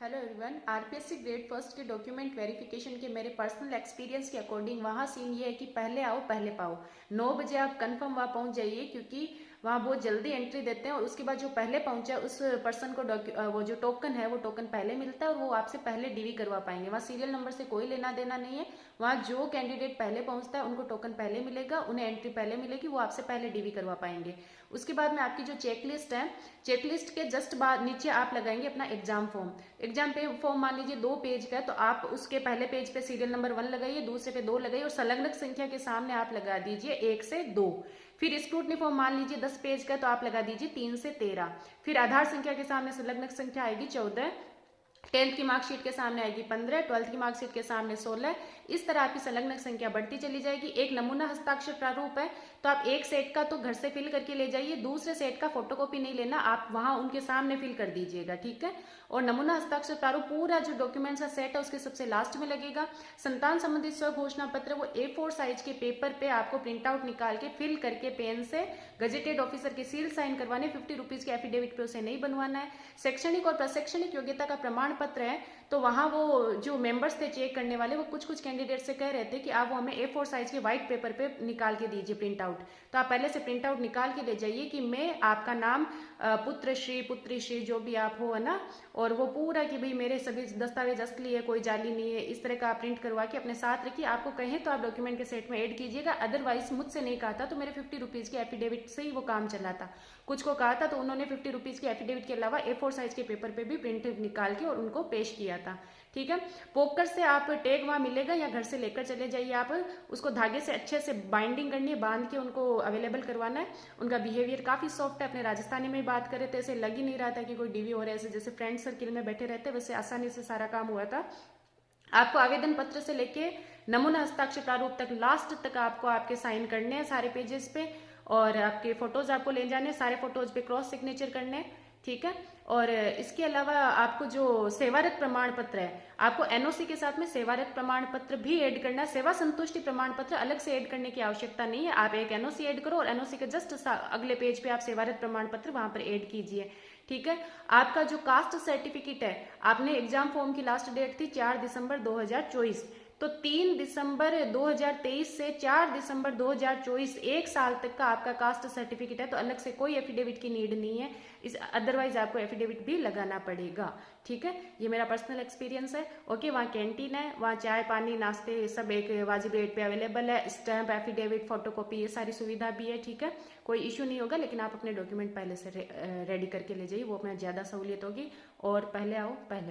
Hello everyone. RPSC grade first के document verification के मेरे पर्सनल एक्सपीरियंस के अकॉर्डिंग वहाँ सीन ये है कि पहले आओ पहले पाओ। 9 बजे आप कंफर्म वहाँ पहुँच जाइए, क्योंकि वहाँ बहुत जल्दी एंट्री देते हैं और उसके बाद जो पहले पहुंचा उस पर्सन को वो जो टोकन है वो टोकन पहले मिलता है और वो आपसे पहले डीवी करवा पाएंगे। वहाँ सीरियल नंबर से कोई लेना देना नहीं है। वहाँ जो कैंडिडेट पहले पहुंचता है उनको टोकन पहले मिलेगा, उन्हें एंट्री पहले मिलेगी, वो आपसे पहले डीवी करवा पाएंगे। उसके बाद में आपकी जो चेकलिस्ट है, चेकलिस्ट के जस्ट बाद नीचे आप लगाएंगे अपना एग्जाम फॉर्म। एग्जाम पे फॉर्म मान लीजिए 2 पेज का है तो आप उसके पहले पेज पे सीरियल नंबर 1 लगाइए, दूसरे पे 2 लगाइए और संलग्नक संख्या के सामने आप लगा दीजिए 1 से 2। फिर स्क्रूटनी फॉर्म मान लीजिए 10 पेज का तो आप लगा दीजिए 3 से 13। फिर आधार संख्या के सामने संलग्नक संख्या आएगी 14। 10th की मार्कशीट के सामने आएगी 15, 12th की मार्कशीट के सामने 16। इस तरह आपकी संलग्नक संख्या बढ़ती चली जाएगी। एक नमूना हस्ताक्षर प्रारूप है तो आप एक सेट का तो घर से फिल करके ले जाइए, दूसरे सेट का फोटोकॉपी नहीं लेना, आप वहां उनके सामने फिल कर दीजिएगा, ठीक है। और नमूना हस्ताक्षर प्रारूप पूरा जो डॉक्यूमेंट्स का सेट है उसके सबसे लास्ट में लगेगा। संतान संबंधी स्व घोषणा पत्र वो A4 साइज के पेपर पे आपको प्रिंट आउट निकाल के फिल करके पेन से गजेटेड ऑफिसर की सील साइन करवाने, 50 रुपीज के एफिडेविट पे उसे नहीं बनवाना है। शैक्षणिक और प्रशैक्षणिक योग्यता का प्रमाण पत्र है तो वहां वो जो मेंबर्स थे चेक करने वाले वो कुछ कुछ कैंडिडेट से कह रहे थे कि आप वो हमें A4 साइज के व्हाइट पेपर पे निकाल के दीजिए प्रिंट आउट। तो आप पहले से प्रिंट आउट निकाल के ले जाइए कि मैं आपका नाम पुत्र श्री पुत्री श्री जो भी आप हो, है ना, और वो पूरा कि भाई मेरे सभी दस्तावेज असली है, कोई जाली नहीं है, इस तरह का आप प्रिंट करवा के अपने साथ रखिए। आपको कहें तो आप डॉक्यूमेंट के सेट में ऐड कीजिएगा, अदरवाइज मुझसे नहीं कहा था तो मेरे 50 रुपीज के एफिडेविट से ही वो काम चला था। कुछ को कहा था तो उन्होंने 50 रुपीज के एफिडेविट के अलावा A4 साइज के पेपर पे भी प्रिंट निकाल के और उनको पेश किया था, ठीक है। पोकर से आप टैग वहां मिलेगा या घर से लेकर चले जाइए, आप उसको धागे से अच्छे से बाइंडिंग करनी है, बांध के उनको अवेलेबल करवाना है। उनका बिहेवियर काफी सॉफ्ट है, अपने राजस्थानी में बात करे तो ऐसे लग ही नहीं रहा था कि कोई डीवी हो रहा है, जैसे फ्रेंड सर्किल में बैठे रहते वैसे आसानी से सारा काम हुआ था। आपको आवेदन पत्र से लेके नमूना हस्ताक्षर प्रारूप तक लास्ट तक आपको आपके साइन करने हैं सारे पेजेस पे, और आपके फोटोज आपको ले जाने, सारे फोटोज पे क्रॉस सिग्नेचर करने, ठीक है। और इसके अलावा आपको जो सेवारत प्रमाण पत्र है, आपको एनओसी के साथ में सेवारत प्रमाण पत्र भी ऐड करना है। सेवा संतुष्टि प्रमाण पत्र अलग से ऐड करने की आवश्यकता नहीं है, आप एक एनओसी ऐड करो और एनओसी के जस्ट अगले पेज पे आप सेवारत प्रमाण पत्र वहां पर ऐड कीजिए, ठीक है। आपका जो कास्ट सर्टिफिकेट है, आपने एग्जाम फॉर्म की लास्ट डेट थी 4 दिसंबर 2024, तो 3 दिसंबर 2023 से 4 दिसंबर 2024 एक साल तक का आपका कास्ट सर्टिफिकेट है, तो अलग से कोई एफिडेविट की नीड नहीं है, इस अदरवाइज आपको एफिडेविट भी लगाना पड़ेगा, ठीक है। ये मेरा पर्सनल एक्सपीरियंस है। ओके, वहाँ कैंटीन है, वहाँ चाय पानी नाश्ते सब एक वाजिब रेट पे अवेलेबल है, स्टैंप एफिडेविट फोटोकॉपी ये सारी सुविधा भी है, ठीक है। कोई इशू नहीं होगा, लेकिन आप अपने डॉक्यूमेंट पहले से रेडी करके ले जाइए, वो में ज्यादा सहूलियत होगी। और पहले आओ पहले